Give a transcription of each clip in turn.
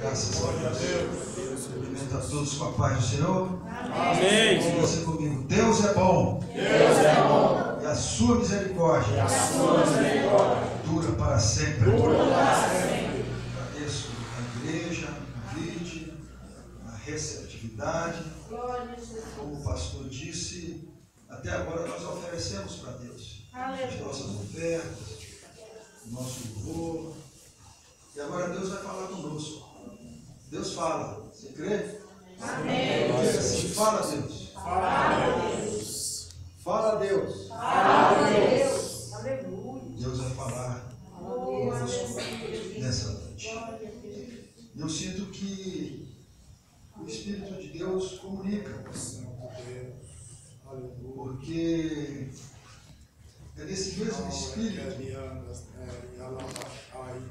Graças a Deus. Cumprimento a todos com a paz do Senhor. Amém. Diga você comigo: Deus é bom. Deus é bom. E a sua misericórdia dura para sempre. Agradeço a igreja, o convite, a receptividade. Como o pastor disse, até agora nós oferecemos para Deus as nossas ofertas, o nosso louvor. E agora Deus vai falar conosco. Deus fala. Você crê? Amém. Diga assim: fala, Deus. Fala, Deus. Fala, Deus. Fala, Deus. Aleluia. Deus vai falar conosco nessa noite. E eu sinto que o Espírito de Deus comunica. Porque é desse mesmo Espírito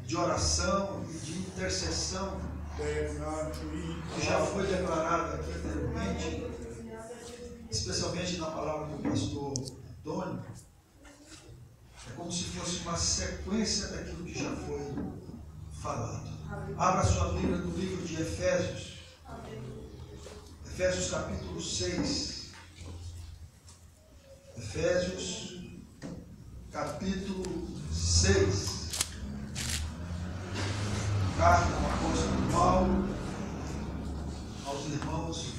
de oração e de intercessão que já foi declarado aqui anteriormente, especialmente na palavra do pastor Antônio. É como se fosse uma sequência daquilo que já foi falado. Abra sua Bíblia no livro de Efésios. Efésios capítulo 6. Efésios capítulo 6. Carta do apóstolo Paulo aos irmãos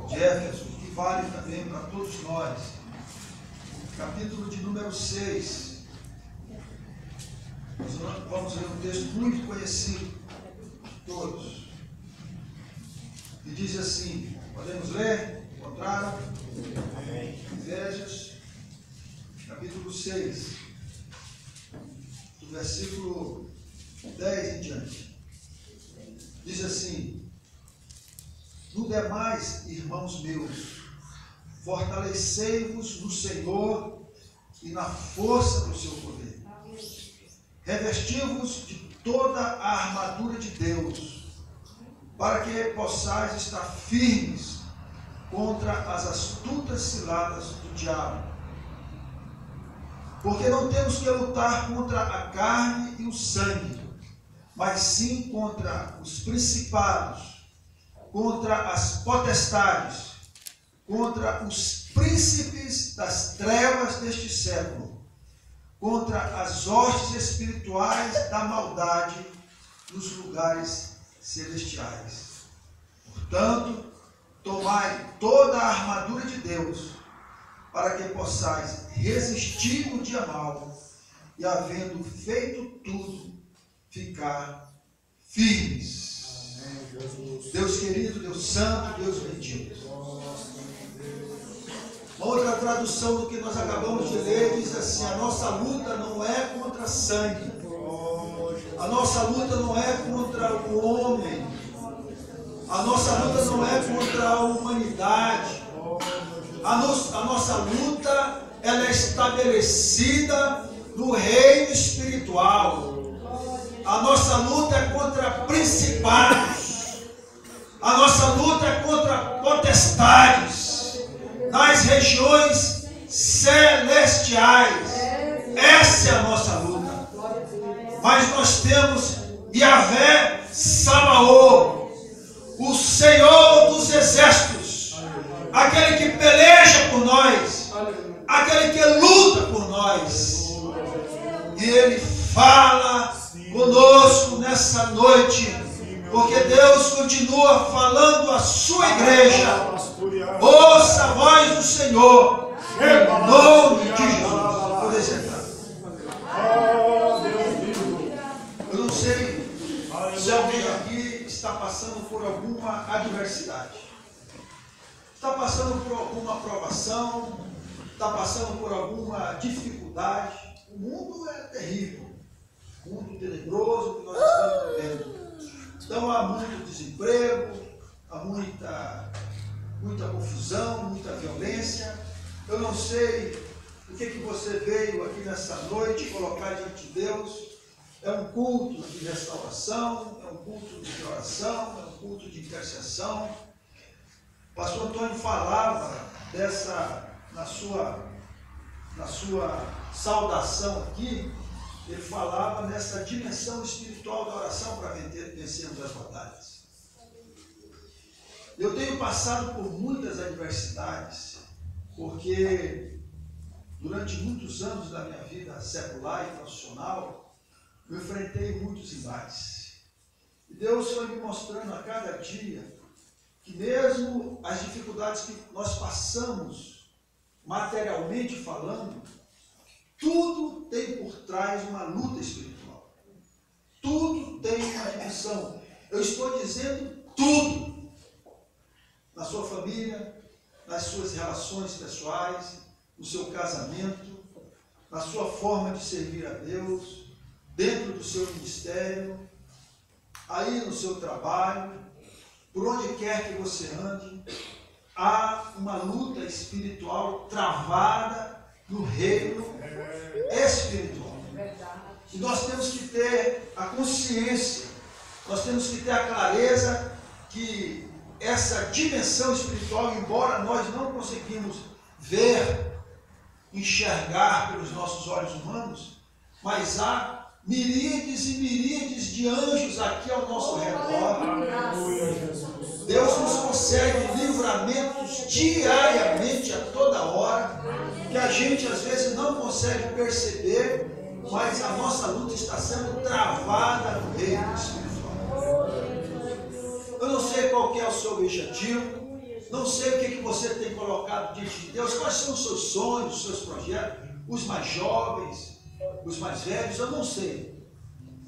de Éfeso, que vale também para todos nós. Capítulo de número 6. Nós vamos ler um texto muito conhecido de todos. E diz assim: podemos ler? Encontraram? Efésios capítulo 6, do versículo 10 em diante. Diz assim: no demais, irmãos meus, fortalecei-vos no Senhor e na força do seu poder. Revesti-vos de toda a armadura de Deus, para que possais estar firmes contra as astutas ciladas do diabo. Porque não temos que lutar contra a carne e o sangue, mas sim contra os principados, contra as potestades, contra os príncipes das trevas deste século, contra as hostes espirituais da maldade nos lugares celestiais. Portanto, tomai toda a armadura de Deus, para que possais resistir no dia mau e, havendo feito tudo, ficar firmes. Amém. Deus querido, Deus santo, Deus bendito. Uma outra tradução do que nós acabamos de ler diz assim: a nossa luta não é contra sangue, a nossa luta não é contra o homem, a nossa luta não é contra a humanidade. A nossa luta, ela é estabelecida no reino espiritual. A nossa luta é contra principados. A nossa luta é contra potestades nas regiões celestiais. Essa é a nossa luta. Mas nós temos Yahvé Sabaoth, o Senhor dos exércitos, aquele que peleja por nós, aquele que luta por nós. E Ele fala conosco nessa noite, porque Deus continua falando à sua igreja. Ouça a voz do Senhor, em nome de Jesus. Pode sentar. Eu não sei se alguém aqui está passando por alguma adversidade, está passando por alguma provação, está passando por alguma dificuldade. O mundo é terrível, o mundo tenebroso que nós estamos vivendo. Então há muito desemprego, há muita confusão, muita violência. Eu não sei o que você veio aqui nessa noite colocar diante de Deus. É um culto de restauração, é um culto de oração, é um culto de intercessão. O pastor Antônio falava dessa, na sua saudação aqui, ele falava nessa dimensão espiritual da oração para vencermos as batalhas. Eu tenho passado por muitas adversidades, porque durante muitos anos da minha vida secular e profissional, eu enfrentei muitos embates. E Deus foi me mostrando a cada dia que mesmo as dificuldades que nós passamos, materialmente falando, tudo tem por trás uma luta espiritual. Tudo tem uma dimensão. Eu estou dizendo tudo. Na sua família, nas suas relações pessoais, no seu casamento, na sua forma de servir a Deus, dentro do seu ministério, aí no seu trabalho, por onde quer que você ande, há uma luta espiritual travada no reino espiritual. E nós temos que ter a consciência, nós temos que ter a clareza que essa dimensão espiritual, embora nós não conseguimos ver, enxergar pelos nossos olhos humanos, mas há miríades e miríades de anjos aqui ao nosso redor. Deus nos concede livramentos diariamente, a toda hora, que a gente às vezes não consegue perceber, mas a nossa luta está sendo travada no reino espiritual. Eu não sei qual que é o seu objetivo, não sei o que você tem colocado diante de Deus, quais são os seus sonhos, os seus projetos, os mais jovens, os mais velhos, eu não sei.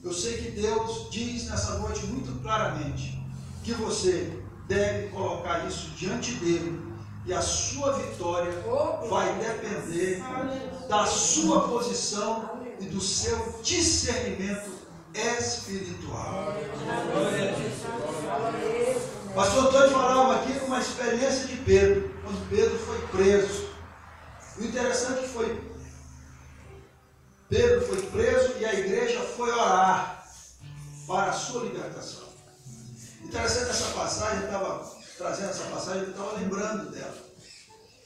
Eu sei que Deus diz nessa noite muito claramente que você deve colocar isso diante dele e a sua vitória vai depender da sua posição e do seu discernimento espiritual. Pastor Antônio falava aqui de uma experiência de Pedro, quando Pedro foi preso. O interessante foi, Pedro foi preso e a igreja foi orar para a sua libertação. Interessante essa passagem, eu estava trazendo essa passagem, eu estava lembrando dela.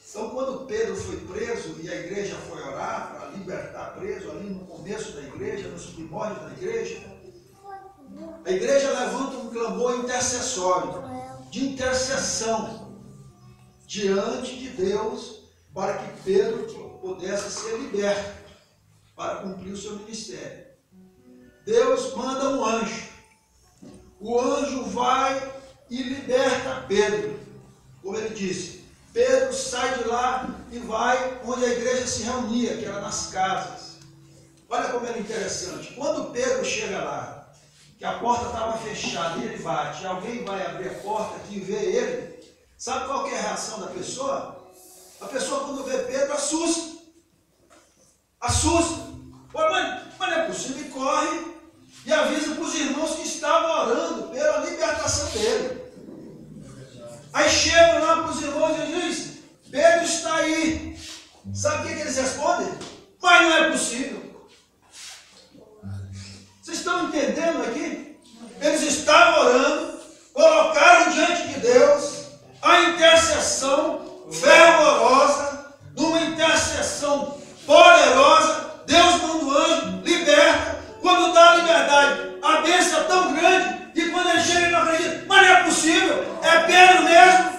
Então, quando Pedro foi preso e a igreja foi orar para libertar preso, ali no começo da igreja, nos primórdios da igreja, a igreja levanta um clamor intercessório, de intercessão, diante de Deus, para que Pedro pudesse ser liberto, para cumprir o seu ministério. Deus manda um anjo. O anjo vai e liberta Pedro. Como ele disse, Pedro sai de lá e vai onde a igreja se reunia, que era nas casas. Olha como era interessante. Quando Pedro chega lá, que a porta estava fechada e ele bate, alguém vai abrir a porta aqui e vê ele, sabe qual que é a reação da pessoa? A pessoa, quando vê Pedro, assusta. Assusta. Mas não é possível, e corre e avisa para os irmãos que estavam orando pela libertação dele. Aí chegam lá para os irmãos e dizem: Pedro está aí. Sabe o que eles respondem? Mas não é possível. Vocês estão entendendo aqui? Eles estavam orando, colocaram diante de Deus a intercessão fervorosa, numa intercessão poderosa. Deus manda o anjo, liberta. Quando dá a liberdade, a bênção é tão grande que quando ele chega ele não acredita. Mas não é possível, é Pedro mesmo.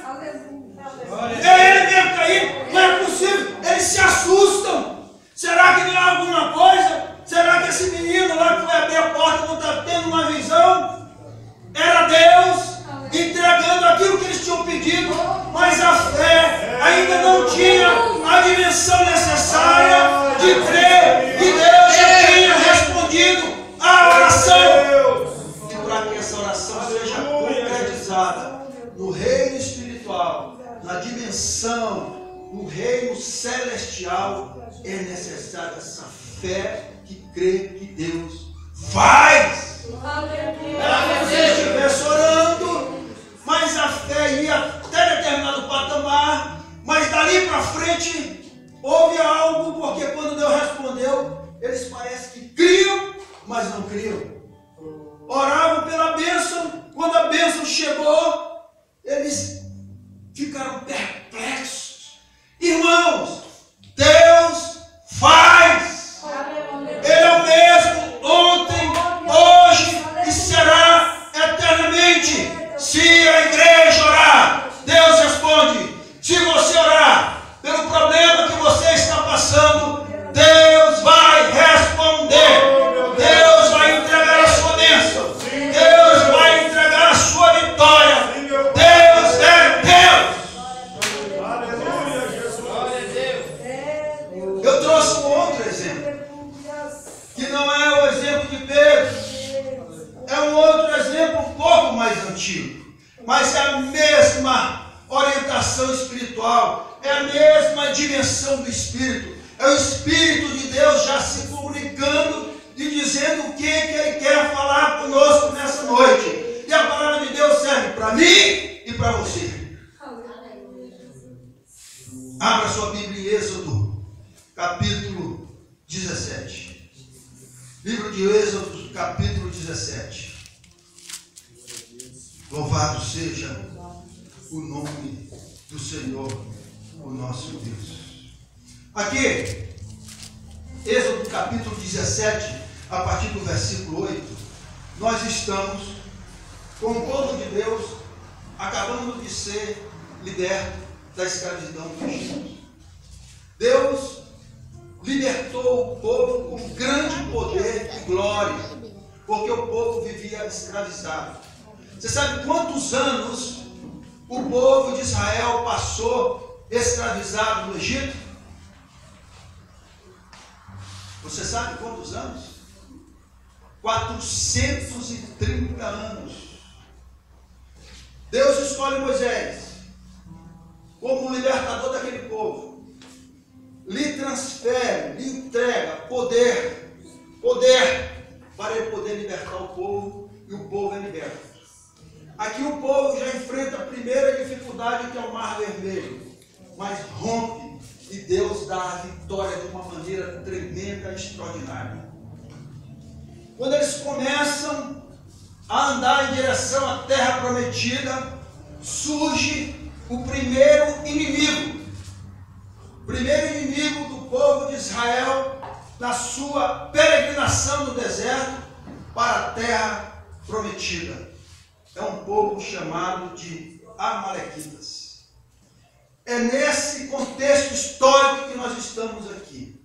É ele mesmo caído, não é possível. Eles se assustam. Será que não há alguma coisa? Será que esse menino lá que vai abrir a porta não está tendo uma visão? Era Deus entregando aquilo que eles tinham pedido, mas a fé ainda não tinha a dimensão necessária de crer que Deus já tinha respondido a oração. E para que essa oração seja concretizada no reino espiritual, na dimensão, no reino celestial, é necessária essa fé que crê que Deus faz. Se você estivesse orando, mas a fé ia até determinado patamar, mas dali para frente houve algo, porque quando Deus respondeu, eles parecem que criam, mas não criam. Oravam pela bênção, quando a bênção chegou, eles ficaram perplexos. Irmãos, Deus faz. Ele é o mesmo antigo, mas é a mesma orientação espiritual, é a mesma dimensão do Espírito. É o Espírito de Deus já se comunicando e dizendo o que Ele quer falar conosco nessa noite. E a palavra de Deus serve para mim e para você. Abra sua Bíblia em Êxodo, capítulo 17. Livro de Êxodo, capítulo 17. Louvado seja o nome do Senhor, o nosso Deus. Aqui, Êxodo capítulo 17, a partir do versículo 8, nós estamos com o povo de Deus acabando de ser liberto da escravidão do Egito. Deus libertou o povo com grande poder e glória, porque o povo vivia escravizado. Você sabe quantos anos o povo de Israel passou escravizado no Egito? Você sabe quantos anos? 430 anos. Deus escolhe Moisés como o libertador daquele povo. Lhe transfere, lhe entrega poder para ele poder libertar o povo, e o povo é liberto. Aqui o povo já enfrenta a primeira dificuldade, que é o Mar Vermelho, mas rompe e Deus dá a vitória de uma maneira tremenda e extraordinária. Quando eles começam a andar em direção à terra prometida, surge o primeiro inimigo. O primeiro inimigo do povo de Israel na sua peregrinação no deserto para a terra prometida. É um povo chamado de Amalequitas. É nesse contexto histórico que nós estamos aqui.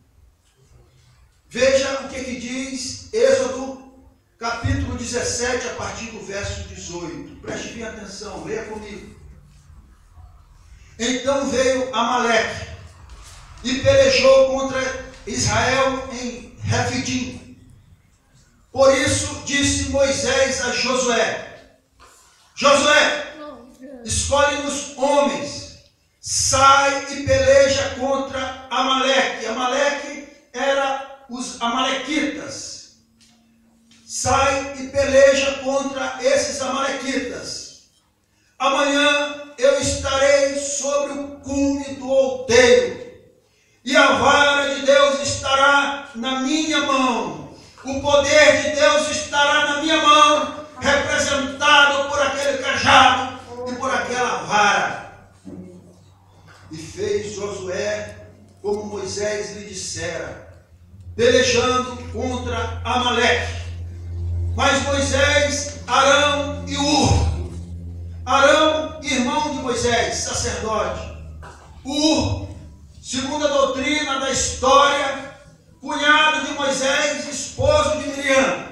Veja o que diz Êxodo, capítulo 17, a partir do verso 18. Preste bem atenção, leia comigo. Então veio Amaleque e pelejou contra Israel em Refidim. Por isso disse Moisés a Josué: Josué, escolhe-nos homens, sai e peleja contra Amaleque. Amaleque era os amalequitas. Sai e peleja contra esses amalequitas. Amanhã eu estarei sobre o cume do outeiro, e a vara de Deus estará na minha mão. O poder de Deus estará na minha mão, representado por aquele cajado e por aquela vara. E fez Josué como Moisés lhe dissera, pelejando contra Amaleque. Mas Moisés, Arão e Ur, Arão, irmão de Moisés, sacerdote, Ur, segundo a doutrina da história, cunhado de Moisés, esposo de Miriam,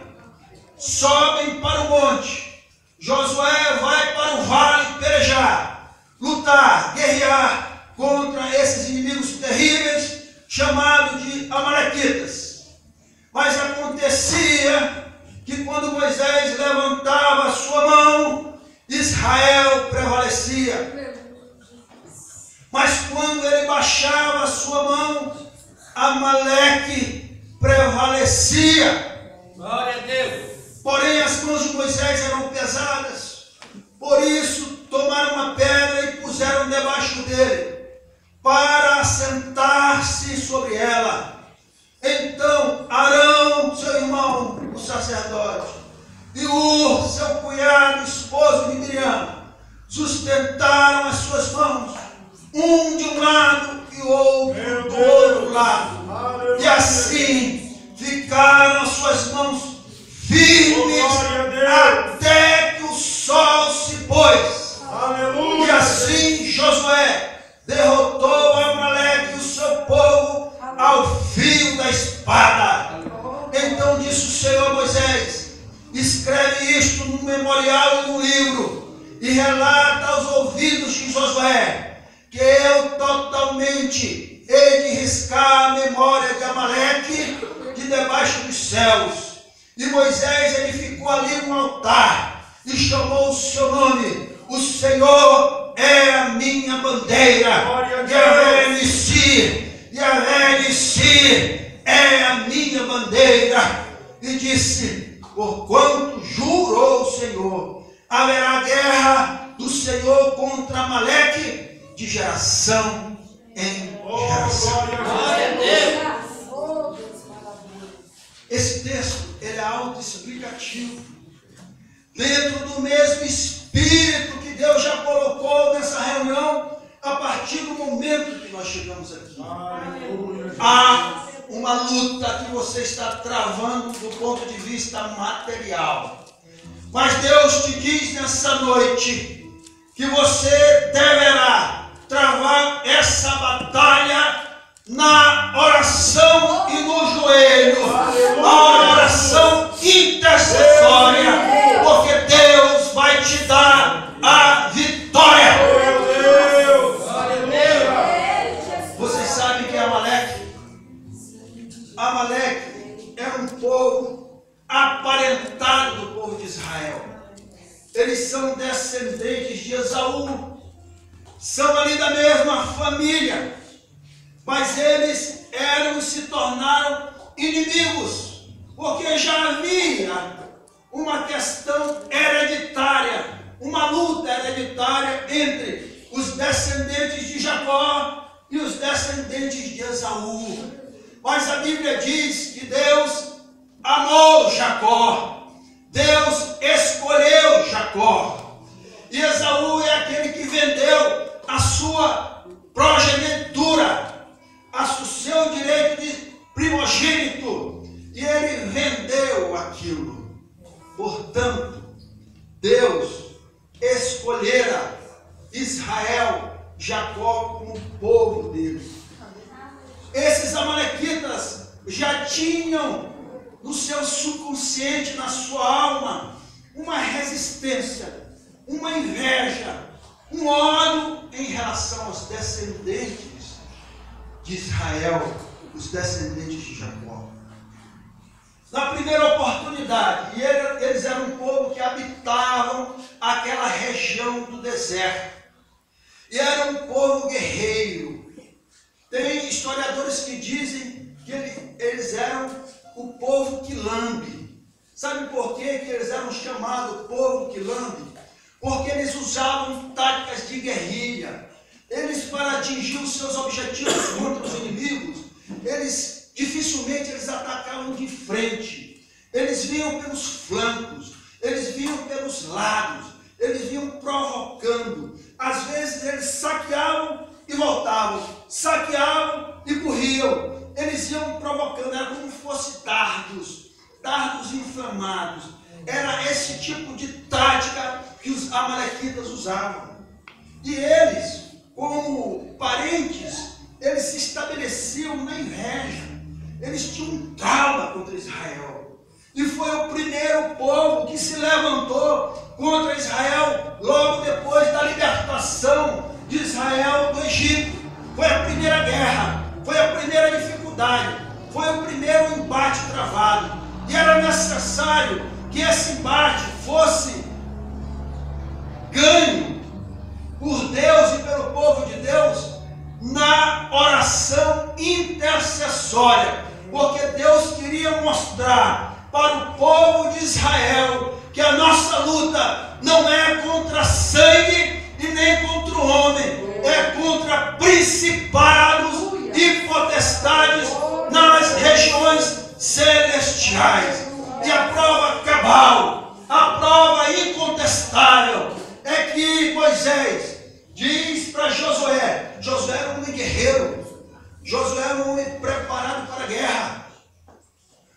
sobem para o monte. Josué vai para o vale pelejar, lutar, guerrear contra esses inimigos terríveis, chamados de amalequitas. Mas acontecia que quando Moisés levantava a sua mão, Israel prevalecia. Mas quando ele baixava a sua mão, Amaleque prevalecia. Glória a Deus. Porém as mãos de Moisés eram pesadas, por isso tomaram uma pedra e puseram debaixo dele, para assentar-se sobre ela. Então Arão, seu irmão, o sacerdote, e Ur, seu cunhado, esposo de Miriam, sustentaram as suas mãos, um de um lado e o outro do outro lado. E assim ficaram as suas mãos firmes até que o sol se pôs. Aleluia. E assim Josué derrotou Amaleque e o seu povo ao fio da espada. Então disse o Senhor a Moisés: escreve isto no memorial e no livro, e relata aos ouvidos de Josué que eu totalmente hei de riscar a memória de Amaleque de debaixo dos céus. E Moisés edificou ali um altar e chamou o seu nome. O Senhor é a minha bandeira. Yahvé Nissi, Yahvé Nissi é a minha bandeira. E disse: porquanto jurou o Senhor, haverá guerra do Senhor contra Amaleque de geração em geração. Esse texto, ele é autoexplicativo. Dentro do mesmo espírito que Deus já colocou nessa reunião, a partir do momento que nós chegamos aqui. Há uma luta que você está travando do ponto de vista material. Mas Deus te diz nessa noite que você deverá travar essa batalha na oração e no joelho. A oração intercessória, porque Deus vai te dar a vitória. Vocês sabem que é Amaleque? Amaleque era um povo aparentado do povo de Israel. Eles são descendentes de Esaú, são ali da mesma família, mas eles se tornaram inimigos, porque já havia uma questão hereditária, uma luta hereditária entre os descendentes de Jacó e os descendentes de Esaú. Mas a Bíblia diz que Deus amou Jacó, Deus escolheu Jacó, e Esaú é aquele que vendeu a sua progenitura, o seu direito de primogênito, e ele vendeu aquilo. Portanto, Deus escolhera Israel, Jacó, como povo dele. Esses amalequitas já tinham no seu subconsciente, na sua alma, uma resistência, uma inveja, um ódio em relação aos descendentes de Israel, os descendentes de Jacó. Na primeira oportunidade, eles eram um povo que habitavam aquela região do deserto, e era um povo guerreiro. Tem historiadores que dizem que eles eram o povo que lambe. Sabe por que eles eram chamados povo que lambe? Porque eles usavam táticas de guerrilha. Eles, para atingir os seus objetivos contra os inimigos, dificilmente eles atacavam de frente. Eles vinham pelos flancos, eles vinham pelos lados, eles vinham provocando. Às vezes eles saqueavam e voltavam, saqueavam e corriam. Eles iam provocando, era como se fossem dardos inflamados. Era esse tipo de tática que os amalequitas usavam. E eles, como parentes, eles se estabeleciam na inveja. Eles tinham um trauma contra Israel. E foi o primeiro povo que se levantou contra Israel logo depois da libertação de Israel do Egito. Foi a primeira guerra, foi a primeira dificuldade, foi o primeiro embate travado. E era necessário que esse embate fosse ganho por Deus e pelo povo de Deus na oração intercessória, porque Deus queria mostrar para o povo de Israel que a nossa luta não é contra sangue e nem contra o homem, é contra principados e potestades nas regiões celestiais. E a prova cabal, a prova incontestável é que Moisés diz para Josué: Josué era um homem guerreiro, Josué era um homem preparado para a guerra,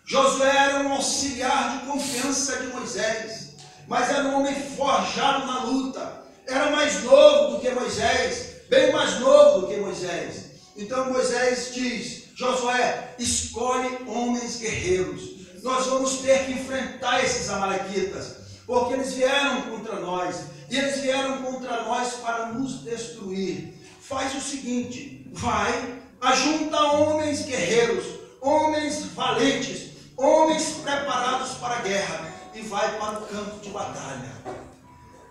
Josué era um auxiliar de confiança de Moisés, mas era um homem forjado na luta, era mais novo do que Moisés, bem mais novo do que Moisés. Então Moisés diz: Josué, escolhe homens guerreiros, nós vamos ter que enfrentar esses amalequitas, porque eles vieram contra nós, e eles vieram contra nós para nos destruir. Faz o seguinte, vai, ajunta homens guerreiros, homens valentes, homens preparados para a guerra, e vai para o campo de batalha.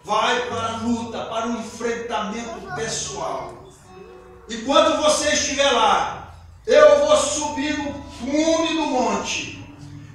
vai para a luta, para o enfrentamento pessoal. E quando você estiver lá, eu vou subir no cume do monte,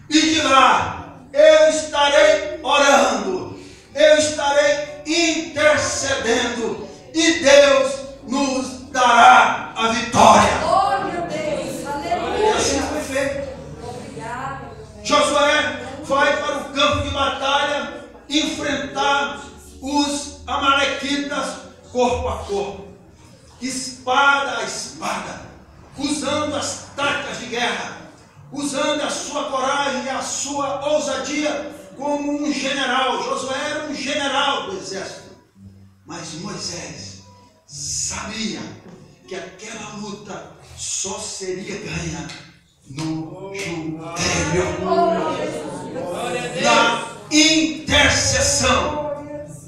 e de lá eu estarei orando, eu estarei intercedendo, e Deus nos dará a vitória. Oh, meu Deus, E aleluia. assim foi feito. Obrigado. Josué vai para o campo de batalha enfrentar os amalequitas corpo a corpo, espada a espada, usando as táticas de guerra, usando a sua coragem e a sua ousadia como um general. Josué era um general do exército, mas Moisés sabia que aquela luta só seria ganha no joelho, na intercessão,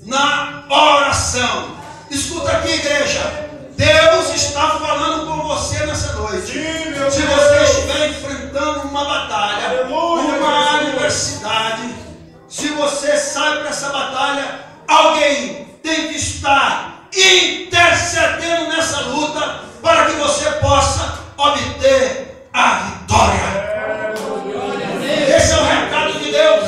na oração. Escuta aqui, igreja, Deus está falando com você nessa noite. Se você estiver enfrentando uma batalha, uma adversidade, se você sai para essa batalha, alguém tem que estar intercedendo nessa luta para que você possa obter a vitória. Esse é o recado de Deus.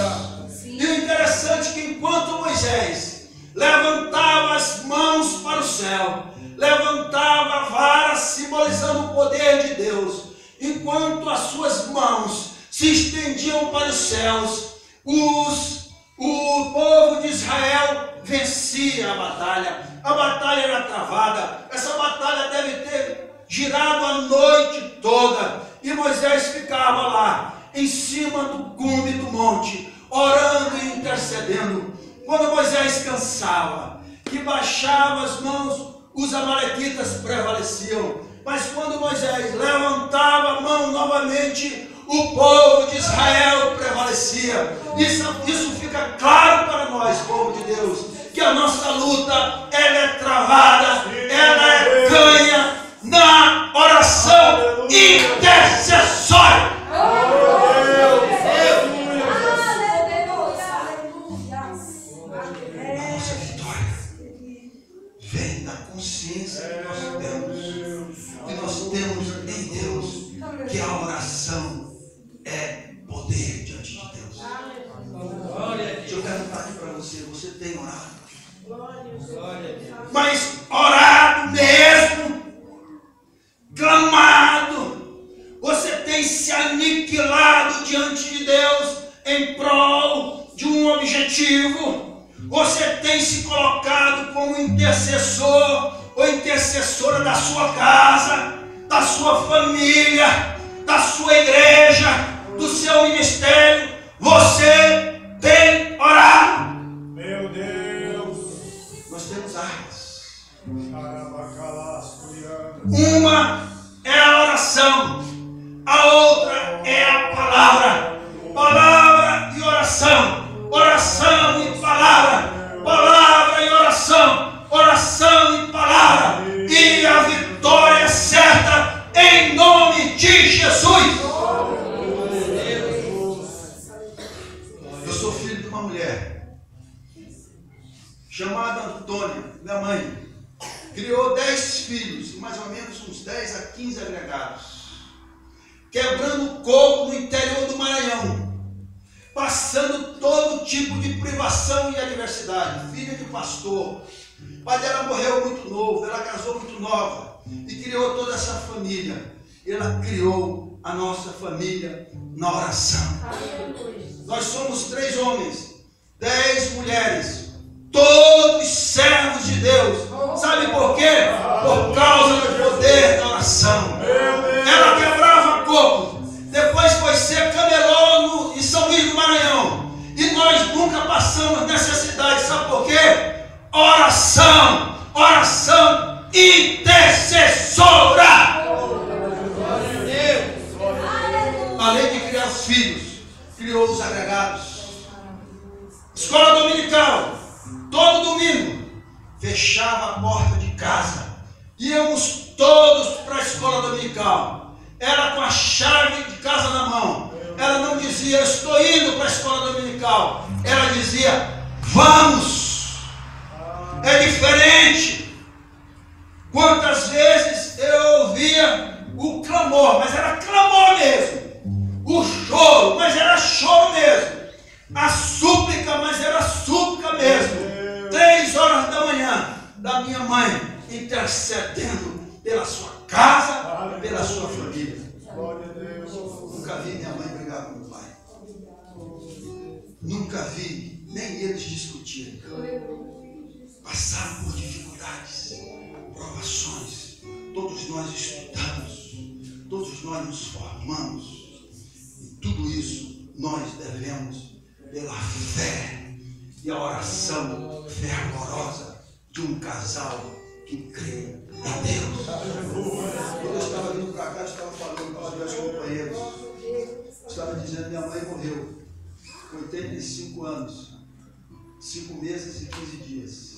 E o interessante é que enquanto Moisés levantava as mãos para o céu, levantava a vara simbolizando o poder de Deus, enquanto as suas mãos se estendiam para os céus, o povo de Israel vencia a batalha. A batalha era travada. Essa batalha deve ter girado a noite toda, e Moisés ficava lá em cima do cume do monte, orando e intercedendo. Quando Moisés cansava, que baixava as mãos, os amalequitas prevaleciam. Mas quando Moisés levantava a mão novamente, o povo de Israel prevalecia. Isso fica claro para nós, povo de Deus, que a nossa luta, ela é travada, ela é ganha na oração intercessória. A nossa vitória vem da consciência que nós temos em Deus, que a oração é poder diante de Deus. Eu quero perguntar aqui para você, você tem orado? Mas orado mesmo, clamado, você tem se aniquilado diante de Deus em prol de um objetivo? Você tem se colocado como intercessor ou intercessora da sua casa, da sua família, da sua igreja, do seu ministério? Você tem orado? Meu Deus. Nós temos armas. Uma Uma é a oração, a outra é a palavra. Palavra e oração, oração e palavra, palavra e oração, oração e palavra. E a vitória é certa em nome de Jesus. Eu sou filho de uma mulher chamada Antônia, minha mãe. Criou 10 filhos, mais ou menos uns 10 a 15 agregados, quebrando coco no interior do Maranhão, passando todo tipo de privação e adversidade. Filha de pastor, o pai dela morreu muito novo, ela casou muito nova e criou toda essa família. Ela criou a nossa família na oração. Nós somos 3 homens, 10 mulheres, todos servos de Deus. Sabe por quê? Por causa do poder da oração. Ela quebrava coco, depois foi ser camelô em São Luís do Maranhão, e nós nunca passamos necessidade. Sabe por quê? Oração, oração intercessora. Além de criar os filhos, criou os agregados. Escola dominical, todo domingo fechava a porta de casa, íamos todos para a escola dominical. Ela com a chave de casa na mão. Ela não dizia, estou indo para a escola dominical. Ela dizia, vamos. mente quantas vezes eu ouvia o clamor, mas era clamor mesmo, o choro, mas era choro mesmo, a súplica, mas era súplica mesmo, 3 horas da manhã, da minha mãe intercedendo pela sua casa, pela sua família. Nunca vi minha mãe brigar com meu pai, nunca vi nem eles discutirem. Passaram por dificuldades, provações. Todos nós estudamos, todos nós nos formamos, e tudo isso nós devemos pela fé e a oração fervorosa de um casal que crê em Deus. Quando eu estava vindo para cá, eu estava falando com os meus companheiros, eu estava dizendo: minha mãe morreu com 85 anos, 5 meses e 15 dias.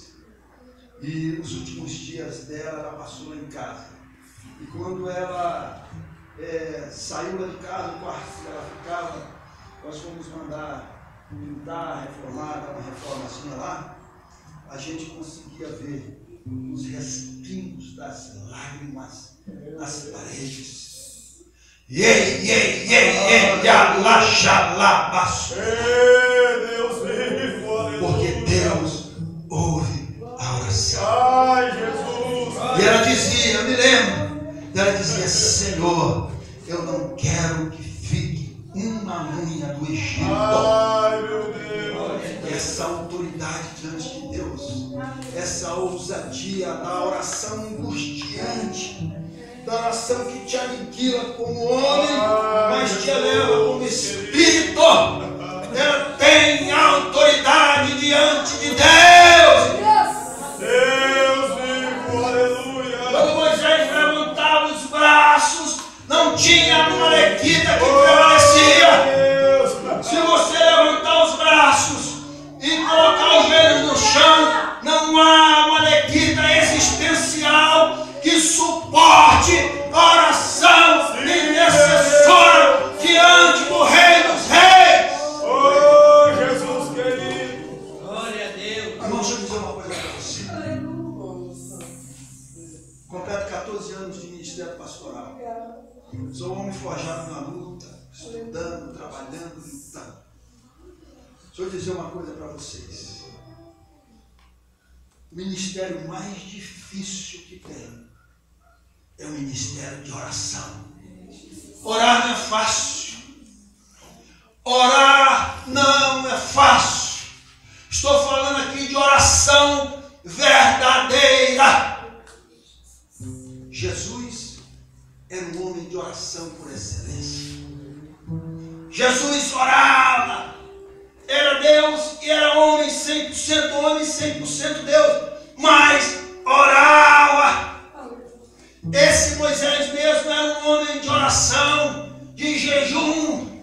E os últimos dias dela, ela passou lá em casa. E quando ela saiu lá de casa, o quarto que ela ficava, nós fomos mandar pintar, reformar, dar uma reformazinha lá, a gente conseguia ver os respingos das lágrimas nas paredes. Porque Deus ouve a oração. Ai, Jesus. E ela dizia, eu me lembro, ela dizia: Senhor, eu não quero que fique uma unha do Egito. Ai, meu Deus. Essa autoridade diante de Deus, essa ousadia da oração angustiante, da oração que te aniquila como homem, mas te eleva como espírito. Ela tem autoridade diante de Deus. Deus vivo, aleluia. Quando Moisés levantava os braços, não tinha uma malequita que prevalecia. Se você levantar os braços e colocar os joelhos no chão, não há malequita existencial que suporte a oração intercessora diante do Rei dos Reis. Oh, Jesus querido. Glória a Deus. Irmão, deixa eu dizer uma coisa para você. Completo 14 anos de ministério pastoral. Sou um homem forjado na luta, estudando, trabalhando, lutando. Deixa eu dizer uma coisa para vocês. O ministério mais difícil que tem é o ministério de oração. Orar não é fácil. Orar não é fácil. Estou falando aqui de oração verdadeira. Jesus era um homem de oração por excelência. Jesus orava. Era Deus e era homem 100% homem, 100% Deus. Mas orava. Esse Moisés mesmo era um homem de oração, de jejum,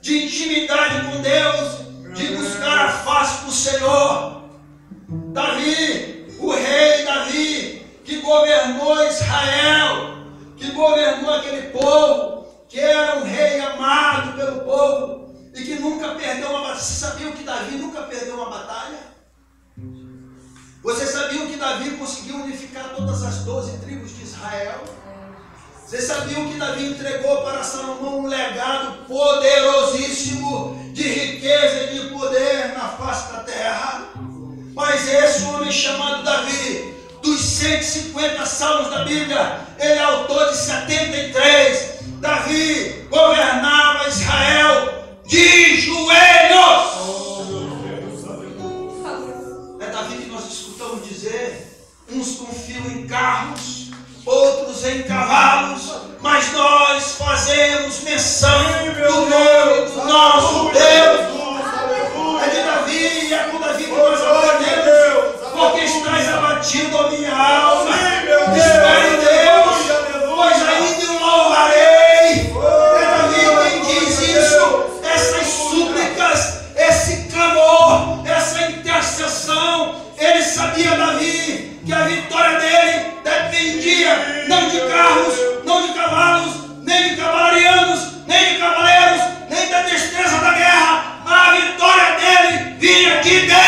de intimidade com Deus, de buscar a face do Senhor. Davi, o rei Davi, que governou Israel, que governou aquele povo, que era um rei amado pelo povo e que nunca perdeu uma batalha. Você sabia que Davi nunca perdeu uma batalha? Você sabia que Davi conseguiu unificar todas as 12 tribos de Israel? Você sabia que Davi entregou para Salomão um legado poderosíssimo de riqueza e de poder na face da terra? Mas esse homem chamado Davi, dos 150 salmos da Bíblia, ele é autor de 73. Davi governava Israel de joelhos. É Davi que nós escutamos dizer: uns confiam em carros, outros em cavalos, mas nós fazemos menção do nome do nosso Deus. É de Davi, e é com Davi que nós aprendemos: porque estás abatido, a minha alma, espera em Deus, pois ainda o louvarei. É Davi quem diz isso. Essas súplicas, esse clamor, essa intercessão, ele sabia, Davi, que a vitória dele dependia não de carros, não de cavalos, nem de cavalarianos, nem de cavaleiros, nem da destreza da guerra. A vitória dele vinha de Deus.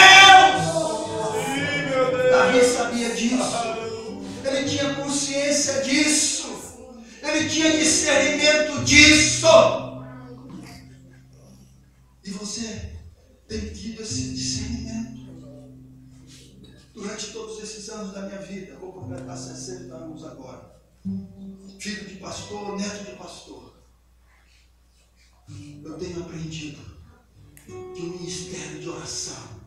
Davi sabia disso. Ele tinha consciência disso. Ele tinha discernimento disso. E você tem tido esse discernimento. Durante todos esses anos da minha vida, vou completar 60 anos agora. Filho de pastor, neto de pastor. Eu tenho aprendido que o ministério de oração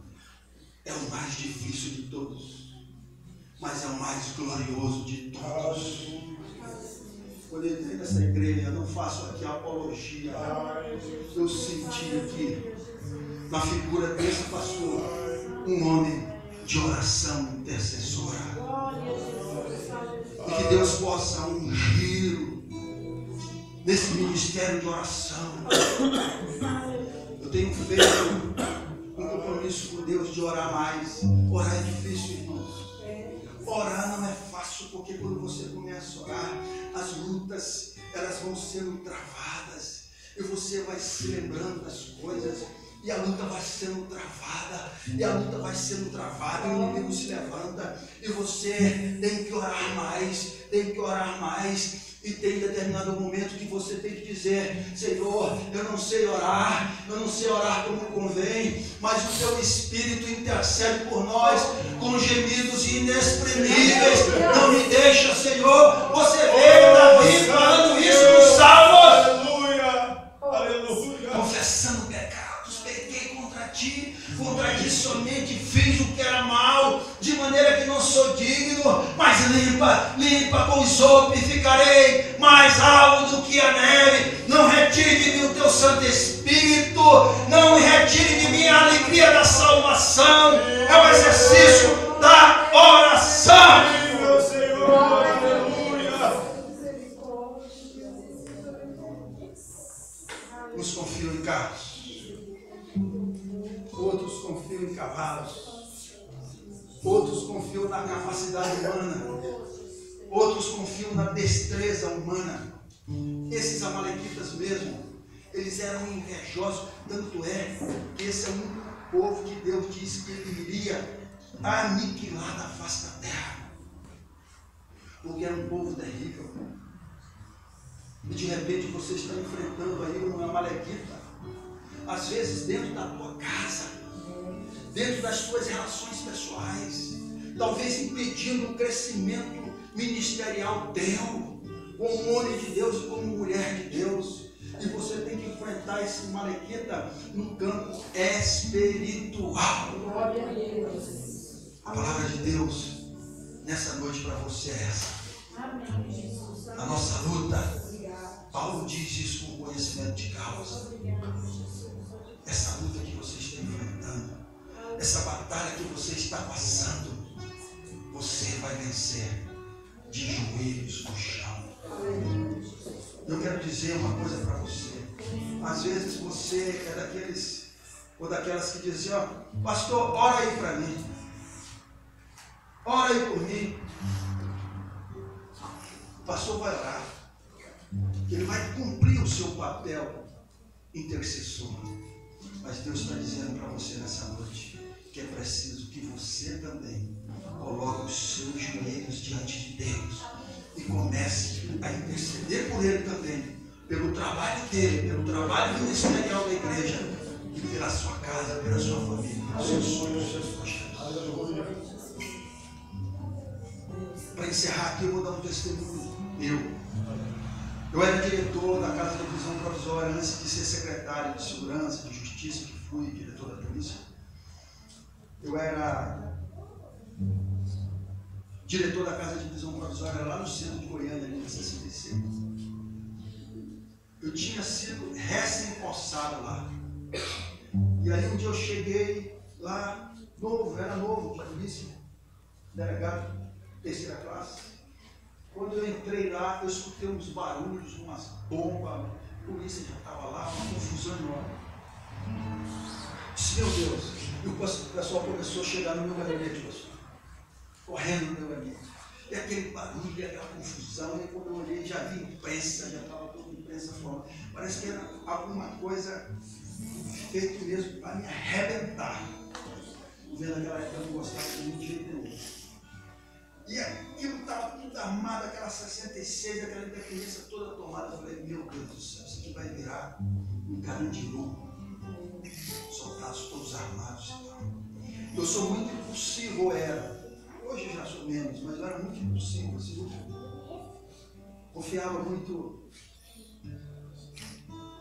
é o mais difícil de todos, mas é o mais glorioso de todos. Quando eu entrei nessa igreja, eu não faço aqui apologia. Eu senti aqui, na figura desse pastor, um homem de oração intercessora. E que Deus possa ungir nesse ministério de oração. Eu tenho feito um compromisso com Deus de orar mais. Orar é difícil, irmãos. Orar não é fácil, porque quando você começa a orar, as lutas elas vão sendo travadas e você vai se lembrando das coisas. E a luta vai sendo travada, e a luta vai sendo travada, e o inimigo se levanta, e você tem que orar mais, tem que orar mais. E tem determinado momento que você tem que dizer: Senhor, eu não sei orar como convém, mas o teu Espírito intercede por nós com gemidos inexprimíveis. Não me deixa, Senhor. Você vê Davi falando isso nos Salmos. Aleluia, aleluia. Confessando pecados, pequei contra ti somente fiz o que era mal, de maneira que não sou digno, mas limpa com isopo e ficarei mais alto do que a neve. Não retire de mim o teu Santo Espírito, não retire de mim a alegria da salvação. É o exercício da oração. Meu Senhor, aleluia. Uns confiam em carros, outros confiam em cavalos, outros confiam na capacidade humana, outros confiam na destreza humana. Esses amalequitas mesmo, eles eram invejosos, tanto é que esse é um povo que Deus disse que ele iria aniquilar da face da terra, porque era um povo terrível. E de repente você está enfrentando aí um amalequita, às vezes dentro da tua casa, dentro das tuas relações pessoais, talvez impedindo o crescimento ministerial teu, como homem de Deus e como mulher de Deus. E você tem que enfrentar esse malequita no campo espiritual. A palavra de Deus nessa noite para você é essa. A nossa luta, Paulo diz isso com conhecimento de causa. Essa luta que você está enfrentando, essa batalha que você está passando, você vai vencer de joelhos no chão. Eu quero dizer uma coisa para você. Às vezes você é daqueles ou daquelas que dizem: ó, pastor, ora aí para mim, ora aí por mim. O pastor vai orar, ele vai cumprir o seu papel intercessor. Mas Deus está dizendo para você nessa noite que é preciso que você também coloque os seus joelhos diante de Deus e comece a interceder por Ele também, pelo trabalho dele, pelo trabalho ministerial da igreja, e pela sua casa, pela sua família, pelos seus sonhos, pelos seus projetos. Para encerrar aqui, eu vou dar um testemunho meu. Eu era diretor da Casa de Visão Provisória antes de ser secretário de Segurança, de Justiça, que fui diretor da polícia. Eu era diretor da Casa de Visão Provisória lá no centro de Goiânia, ali na 65. Eu tinha sido recém-possado lá. E aí um dia eu cheguei lá, novo, era novo de polícia, delegado, terceira classe. Quando eu entrei lá, eu escutei uns barulhos, umas bombas, a polícia já estava lá, uma confusão enorme. Disse: meu Deus. E o pessoal começou a chegar no meu gabinete, pastor, correndo no meu gabinete. E aquele barulho, aquela confusão, e quando eu olhei, já vi imprensa, já estava toda imprensa fora. Parece que era alguma coisa feita mesmo para me arrebentar. Vendo aquela época, eu não gostava de jeito nenhum. 6, aquela independência toda tomada. Eu falei, meu Deus do céu, isso aqui vai virar um Carandiru. Soldados todos armados e tal. Eu sou muito impulsivo, eu era. Hoje já sou menos, mas eu era muito impulsivo, assim, confiava muito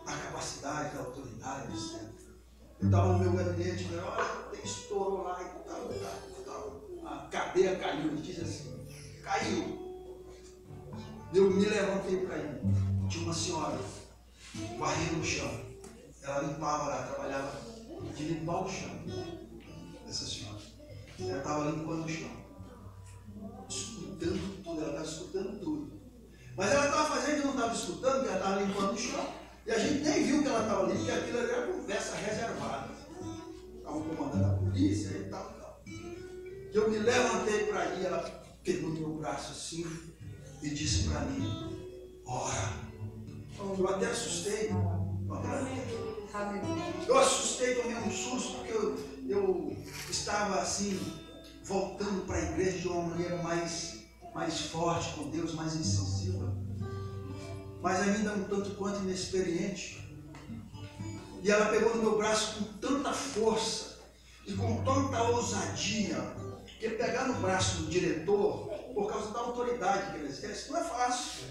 na capacidade, na autoridade, etc. Eu estava no meu gabinete, olha, estourou lá e tal. A cadeia caiu, ele diz assim, caiu. Eu me levantei para ir. Tinha uma senhora varrendo o chão. Ela limpava lá, trabalhava de limpar o chão. Essa senhora. Ela estava limpando o chão. Escutando tudo, ela estava escutando tudo. Mas ela estava fazendo que não estava escutando, porque ela estava limpando o chão. E a gente nem viu que ela estava ali, porque aquilo era conversa reservada. Estavam comandando a polícia e tal. Eu me levantei para ir, ela pegou no meu braço assim e disse para mim, ora. Eu até assustei. Eu assustei, tomei um susto, porque eu estava assim, voltando para a igreja de uma maneira mais forte com Deus, mais incisiva, mas ainda um tanto quanto inexperiente. E ela pegou no meu braço com tanta força e com tanta ousadia, que pegar no braço do diretor, por causa da autoridade que ele exerce, não é fácil.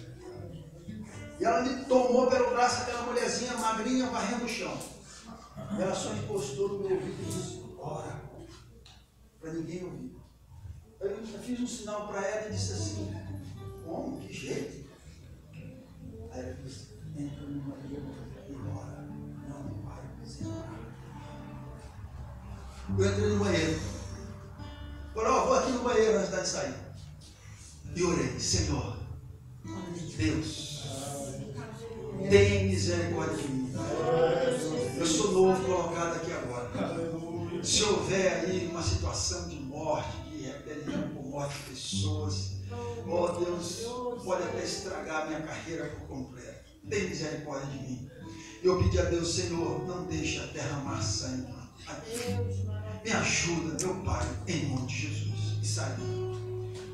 E ela me tomou pelo braço, aquela mulherzinha magrinha varrendo o chão. E ela só encostou no meu ouvido e disse, ora, para ninguém ouvir. Eu fiz um sinal para ela e disse assim, homem, que jeito? Aí ela disse, entra no banheiro e ora, não vai separar. Eu entrei no banheiro. Falei, ó, vou aqui no banheiro antes de sair. E orei, Senhor, Deus, tem misericórdia de mim. Eu sou novo colocado aqui agora. Se houver aí uma situação de morte, de rebelião por morte de pessoas, oh Deus, pode até estragar a minha carreira por completo. Tem misericórdia de mim. Eu pedi a Deus, Senhor, não deixa derramar sangue aqui. Me ajuda, meu Pai, em nome de Jesus. E saí.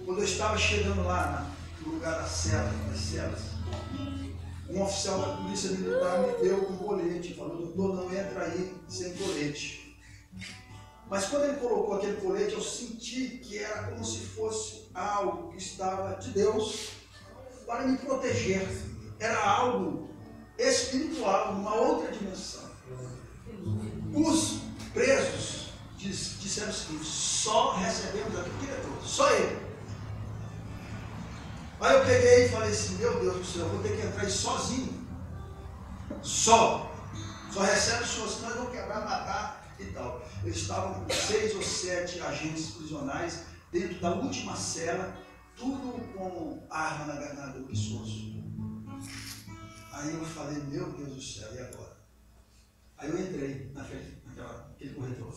Quando eu estava chegando lá no lugar das celas, um oficial da polícia militar me deu um colete, falou, doutor, não entra aí sem colete. Mas quando ele colocou aquele colete, eu senti que era como se fosse algo que estava de Deus para me proteger. Era algo espiritual, uma outra dimensão. Os presos disseram o seguinte, só recebemos aqui o diretor, só ele. Aí eu peguei e falei assim, meu Deus do céu, eu vou ter que entrar aí sozinho. Só recebe o senhor, senão nós vamos quebrar, matar e tal. Eles estavam com 6 ou 7 agentes prisionais dentro da última cela, tudo com arma na garganta do pescoço. Aí eu falei, meu Deus do céu, e agora? Aí eu entrei naquele corredor.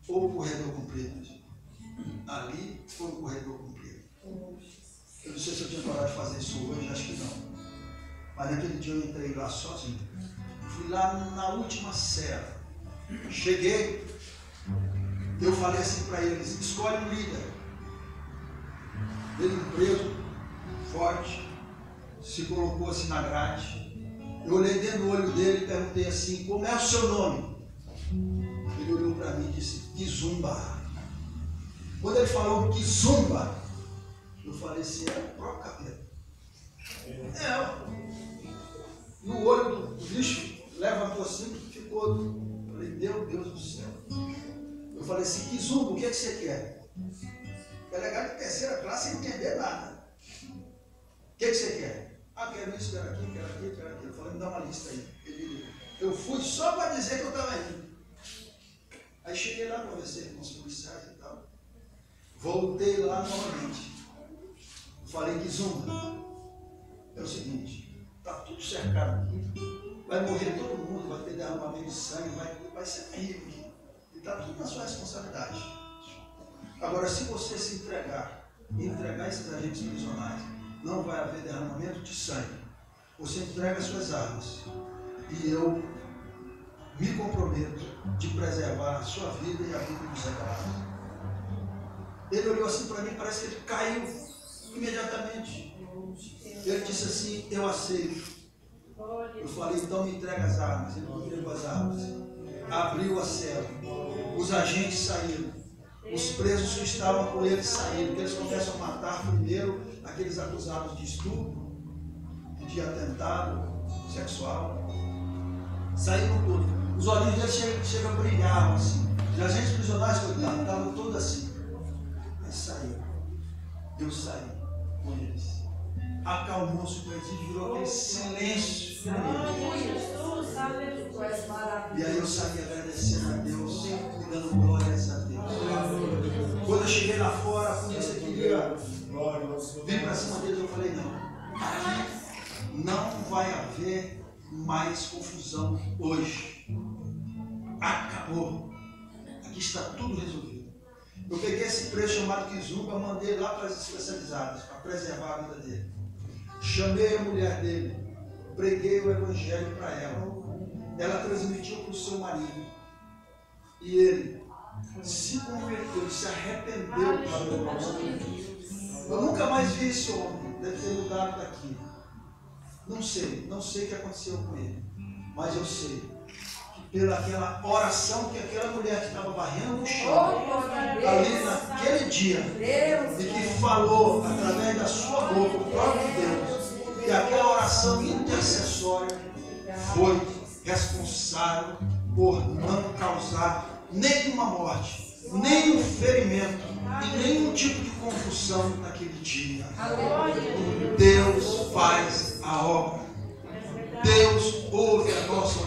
Ou o corredor comprido, ali foi o corredor comprido. Eu não sei se eu tinha coragem de fazer isso hoje, acho que não. Mas naquele dia eu entrei lá sozinho. Fui lá na última cela. Cheguei, eu falei assim para eles, escolhe um líder. Ele preso, forte, se colocou assim na grade. Eu olhei dentro do olho dele e perguntei assim, como é o seu nome? Ele olhou para mim e disse, Kizumba. Quando ele falou Kizumba, eu falei assim, é o próprio capeta. No olho do bicho, levantou assim, ficou. Eu falei, meu Deus do céu. Eu falei assim, Kizumba, o que é que você quer? Delegado de terceira classe sem entender nada. O que é que você quer? Ah, quero isso, quero aquilo, quero aquilo, quero aquilo. Eu falei, me dá uma lista aí. Eu fui só para dizer que eu estava indo. Aí cheguei lá, conversei com os policiais e tal. Voltei lá novamente. Falei, Kizumba, é o seguinte, está tudo cercado aqui, vai morrer todo mundo, vai ter derramamento de sangue, vai ser terrível aqui. E está tudo na sua responsabilidade. Agora, se você se entregar esses agentes prisionais, não vai haver derramamento de sangue. Você entrega as suas armas. E eu me comprometo de preservar a sua vida e a vida dos recalados. Ele olhou assim para mim, parece que ele caiu imediatamente. Ele disse assim: eu aceito. Eu falei: então me entrega as armas. Ele me entregou as armas. Abriu a cela. Os agentes saíram. Os presos que estavam com ele saíram. Porque eles começam a matar primeiro aqueles acusados de estupro, de atentado sexual. Saíram todos. Os olhinhos deles chegam a brilhar assim. Os agentes prisionais, coitados, estavam todos assim. Eles saíram. Eu saí com eles. Acalmou-se o presídio, virou aquele silêncio. E aí eu saí agradecendo a Deus e dando glórias a Deus. Quando eu cheguei lá fora, a polícia queria vir para cima deles. Eu falei: não, aqui não vai haver mais confusão hoje. Acabou. Aqui está tudo resolvido. Eu peguei esse preso chamado Kizumba, mandei lá para as especializadas, para preservar a vida dele. Chamei a mulher dele, preguei o evangelho para ela. Ela transmitiu para o seu marido. E ele se converteu, se arrependeu. Eu nunca mais vi esse homem. Deve ter mudado daqui. Não sei o que aconteceu com ele. Mas eu sei que pelaquela oração que aquela mulher que estava varrendo o chão ali naquele dia, e que falou através da sua boca o próprio Deus, e aquela oração intercessória foi responsável por não causar nenhuma morte, nenhum ferimento e nenhum tipo de confusão naquele dia. Deus faz a obra. Deus ouve a nossa